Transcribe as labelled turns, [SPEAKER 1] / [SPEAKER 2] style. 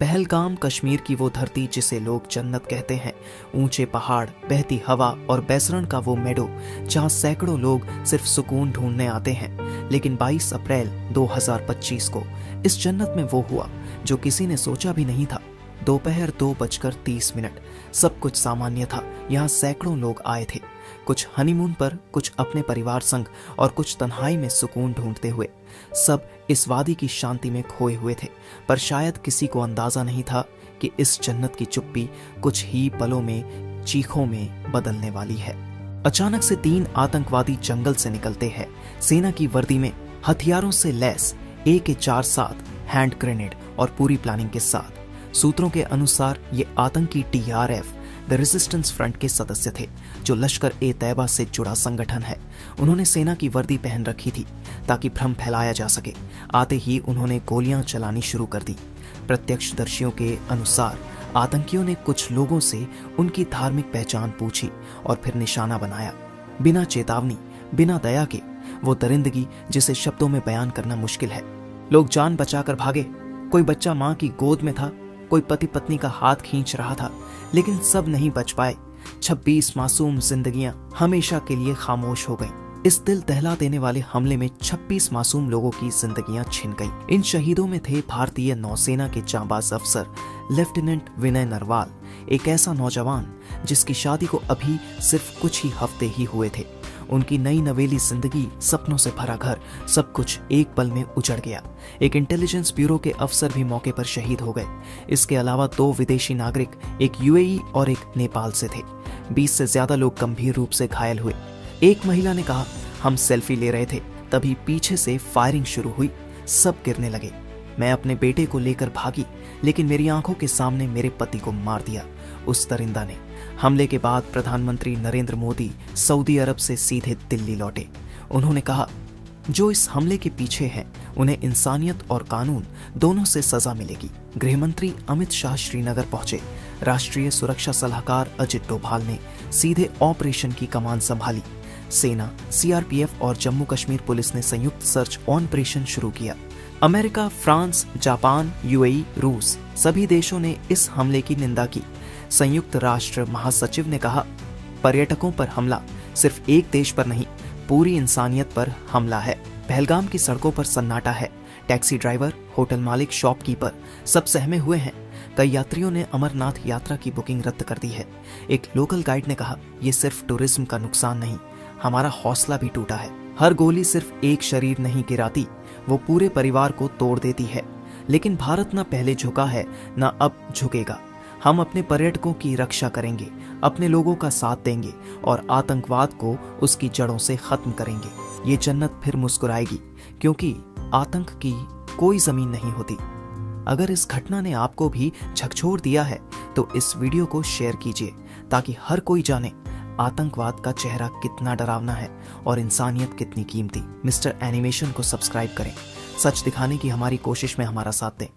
[SPEAKER 1] पहलगाम कश्मीर की वो धरती जिसे लोग जन्नत कहते हैं, ऊंचे पहाड़, बहती हवा और बैसरण का वो मेडो जहां सैकड़ों लोग सिर्फ सुकून ढूंढने आते हैं। लेकिन 22 अप्रैल 2025 को इस जन्नत में वो हुआ जो किसी ने सोचा भी नहीं था। दोपहर 2:30, सब कुछ सामान्य था। यहाँ सैकड़ों लोग आए थे, कुछ हनीमून पर, कुछ अपने परिवार संग और कुछ तन्हाई में सुकून ढूंढते हुए। सब इस वादी की शांति में खोए हुए थे, पर शायद किसी को अंदाजा नहीं था कि इस जन्नत की चुप्पी कुछ ही पलों में चीखों में बदलने वाली है। अचानक से 3 आतंकवादी जंगल से निकलते हैं, सेना की वर्दी में, हथियारों से लैस, AK-47, हैंड ग्रेनेड और पूरी प्लानिंग के साथ। सूत्रों के अनुसार ये आतंकी TRF द रेजिस्टेंस फ्रंट के सदस्य थे, जो लश्कर-ए-तैयबा से जुड़ा संगठन है। उन्होंने सेना की वर्दी पहन रखी थी ताकि भ्रम फैलाया जा सके। आते ही उन्होंने गोलियां चलानी शुरू कर दी। प्रत्यक्षदर्शियों के अनुसार आतंकियों ने कुछ लोगों से उनकी धार्मिक पहचान पूछी और फिर निशाना बनाया। बिना चेतावनी, बिना दया के, वो दरिंदगी जिसे शब्दों में बयान करना मुश्किल है। लोग जान बचाकर भागे। कोई बच्चा मां की गोद में था, कोई पति पत्नी का हाथ खींच रहा था, लेकिन सब नहीं बच पाए। 26 मासूम जिंदगियां हमेशा के लिए खामोश हो गईं। इस दिल दहला देने वाले हमले में 26 मासूम लोगों की जिंदगियां छिन गईं। इन शहीदों में थे भारतीय नौसेना के जांबाज अफसर लेफ्टिनेंट विनय नरवाल, एक ऐसा नौजवान जिसकी शादी को अभी सिर्फ कुछ ही हफ्ते ही हुए थे। उनकी नई नवेली जिंदगी, सपनों से भरा घर, सब कुछ एक पल में उजड़ गया। एक इंटेलिजेंस ब्यूरो के अफसर भी मौके पर शहीद हो गए। इसके अलावा 2 विदेशी नागरिक, एक UAE और एक नेपाल से थे। 20 से ज्यादा लोग गंभीर रूप से घायल हुए। एक महिला ने कहा, हम सेल्फी ले रहे थे, तभी पीछे से फायरिंग शुरू हुई। सब गिरने लगे। मैं अपने बेटे को लेकर भागी, लेकिन मेरी आंखों के सामने मेरे पति को मार दिया उस दरिंदा ने। हमले के बाद प्रधानमंत्री नरेंद्र मोदी सऊदी अरब से सीधे दिल्ली लौटे। उन्होंने कहा, जो इस हमले के पीछे हैं, उन्हें इंसानियत और कानून दोनों से सजा मिलेगी। गृहमंत्री अमित शाह श्रीनगर पहुंचे। राष्ट्रीय सुरक्षा सलाहकार अजित डोभाल ने सीधे ऑपरेशन की कमान संभाली। सेना, CRPF और जम्मू कश्मीर पुलिस ने संयुक्त सर्च ऑपरेशन शुरू किया। अमेरिका, फ्रांस, जापान, UAE, रूस, सभी देशों ने इस हमले की निंदा की। संयुक्त राष्ट्र महासचिव ने कहा, पर्यटकों पर हमला सिर्फ एक देश पर नहीं, पूरी इंसानियत पर हमला है। पहलगाम की सड़कों पर सन्नाटा है। टैक्सी ड्राइवर, होटल मालिक, शॉपकीपर सब सहमे हुए हैं। कई यात्रियों ने अमरनाथ यात्रा की बुकिंग रद्द कर दी है। एक लोकल गाइड ने कहा, ये सिर्फ टूरिज्म का नुकसान नहीं, हमारा हौसला भी टूटा है। हर गोली सिर्फ एक शरीर नहीं गिराती, वो पूरे परिवार को तोड़ देती है। लेकिन भारत न पहले झुका है, न अब झुकेगा। हम अपने पर्यटकों की रक्षा करेंगे, अपने लोगों का साथ देंगे और आतंकवाद को उसकी जड़ों से खत्म करेंगे। ये जन्नत फिर मुस्कुराएगी, क्योंकि आतंक की कोई जमीन नहीं होती। अगर इस घटना ने आपको भी झकझोर दिया है तो इस वीडियो को शेयर कीजिए, ताकि हर कोई जाने आतंकवाद का चेहरा कितना डरावना है और इंसानियत कितनी कीमती। मिस्टर एनिमेशन को सब्सक्राइब करें। सच दिखाने की हमारी कोशिश में हमारा साथ दें।